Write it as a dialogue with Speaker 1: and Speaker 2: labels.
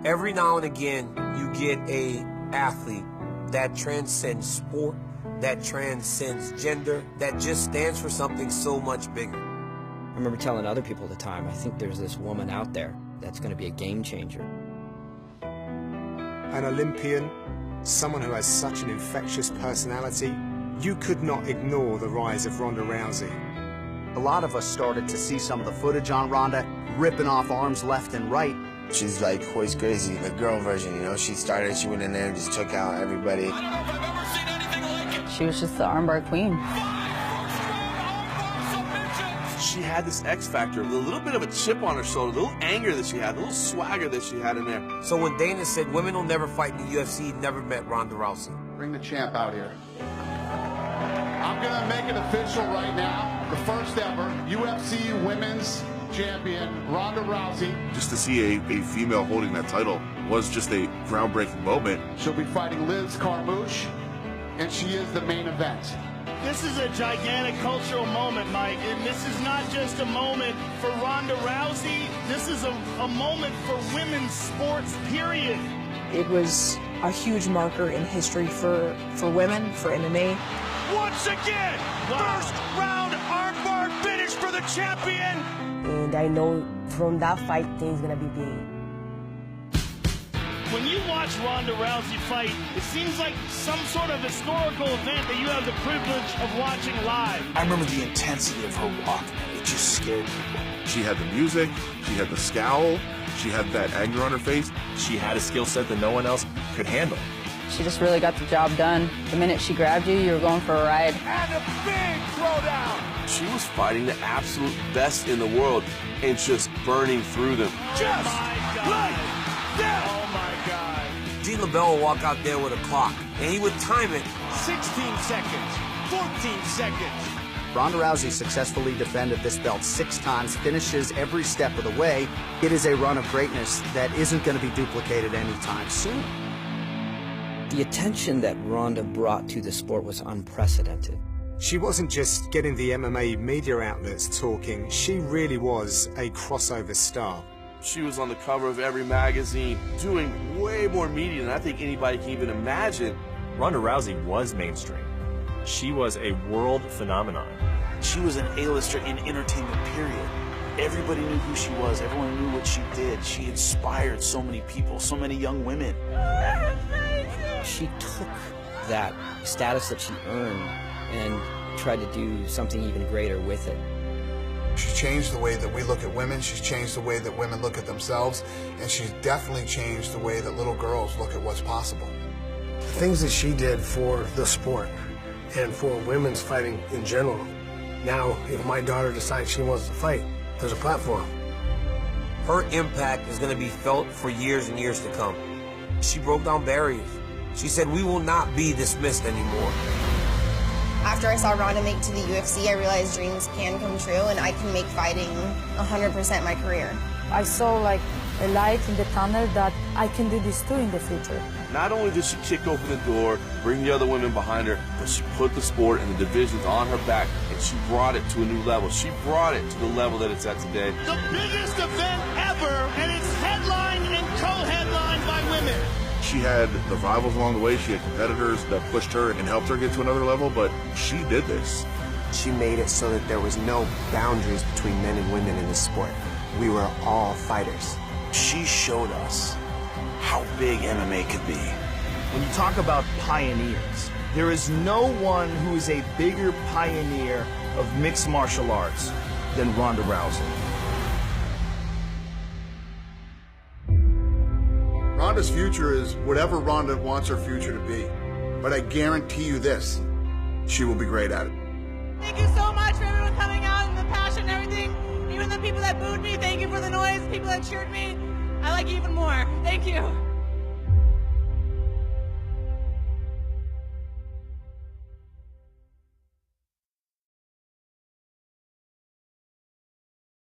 Speaker 1: Every now and again, you get a athlete that transcends sport, that transcends gender, that just stands for something so much bigger.
Speaker 2: I remember telling other people at the time, I think there's this woman out there that's going to be a game changer.
Speaker 3: An Olympian, someone who has such an infectious personality, you could not ignore the rise of Ronda Rousey.
Speaker 4: A lot of us started to see some of the footage on Ronda, ripping off arms left and right.
Speaker 5: She's like Hoist Gracie, the girl version, you know? She went in there and just took out everybody.
Speaker 6: I don't know if I've ever seen anything like it.
Speaker 7: She was just the armbar queen.
Speaker 8: She had this X factor, a little bit of a chip on her shoulder, a little anger that she had, a little swagger that she had in there.
Speaker 1: So when Dana said women will never fight in the UFC, he never met Ronda Rousey.
Speaker 9: Bring the champ out here. I'm gonna make it official right now. The first ever UFC Women's Champion, Ronda Rousey.
Speaker 10: Just to see a female holding that title was just a groundbreaking moment.
Speaker 9: She'll be fighting Liz Carmouche, and she is the main event.
Speaker 11: This is a gigantic cultural moment, Mike, and this is not just a moment for Ronda Rousey. This is a moment for women's sports, period.
Speaker 12: It was a huge marker in history for women, for MMA.
Speaker 11: Once again, first round armbar finish for the champion.
Speaker 13: And I know from that fight, things gonna be big.
Speaker 11: When you watch Ronda Rousey fight, it seems like some sort of historical event that you have the privilege of watching live.
Speaker 14: I remember the intensity of her walk. It just scared people.
Speaker 10: She had the music, she had the scowl, she had that anger on her face.
Speaker 15: She had a skill set that no one else could handle.
Speaker 7: She just really got the job done. The minute she grabbed you, you were going for a ride.
Speaker 11: And a big throwdown.
Speaker 8: She was fighting the absolute best in the world and just burning through them.
Speaker 11: Just like that. Oh my God.
Speaker 1: G. LaBelle would walk out there with a clock, and he would time it.
Speaker 11: 16 seconds, 14 seconds.
Speaker 4: Ronda Rousey successfully defended this belt 6 times, finishes every step of the way. It is a run of greatness that isn't going to be duplicated anytime soon.
Speaker 2: The attention that Ronda brought to the sport was unprecedented.
Speaker 3: She wasn't just getting the MMA media outlets talking, she really was a crossover star.
Speaker 8: She was on the cover of every magazine, doing way more media than I think anybody can even imagine.
Speaker 15: Ronda Rousey was mainstream. She was a world phenomenon.
Speaker 14: She was an A-lister in entertainment, period. Everybody knew who she was. Everyone knew what she did. She inspired so many people, so many young women.
Speaker 2: She took that status that she earned and tried to do something even greater with it.
Speaker 16: She's changed the way that we look at women, she's changed the way that women look at themselves, and she's definitely changed the way that little girls look at what's possible.
Speaker 17: The things that she did for the sport and for women's fighting in general. Now, if my daughter decides she wants to fight, there's a platform.
Speaker 1: Her impact is going to be felt for years and years to come. She broke down barriers. She said, we will not be dismissed anymore.
Speaker 18: After I saw Ronda make it to the UFC, I realized dreams can come true and I can make fighting 100% my career.
Speaker 12: I saw like a light in the tunnel that I can do this too in the future.
Speaker 8: Not only did she kick open the door, bring the other women behind her, but she put the sport and the divisions on her back, and she brought it to a new level. She brought it to the level that it's at today.
Speaker 11: The biggest event ever, and it's headlined and co-headlined by women.
Speaker 10: She had the rivals along the way, she had competitors that pushed her and helped her get to another level, but she did this.
Speaker 5: She made it so that there was no boundaries between men and women in this sport. We were all fighters.
Speaker 14: She showed us how big MMA could be.
Speaker 19: When you talk about pioneers, there is no one who is a bigger pioneer of mixed martial arts than Ronda Rousey.
Speaker 16: Ronda's future is whatever Ronda wants her future to be. But I guarantee you this, she will be great at it.
Speaker 20: Thank you so much for everyone coming out and the passion and everything. Even the people that booed me, thank you for the noise. People that cheered me, I like you even more. Thank you.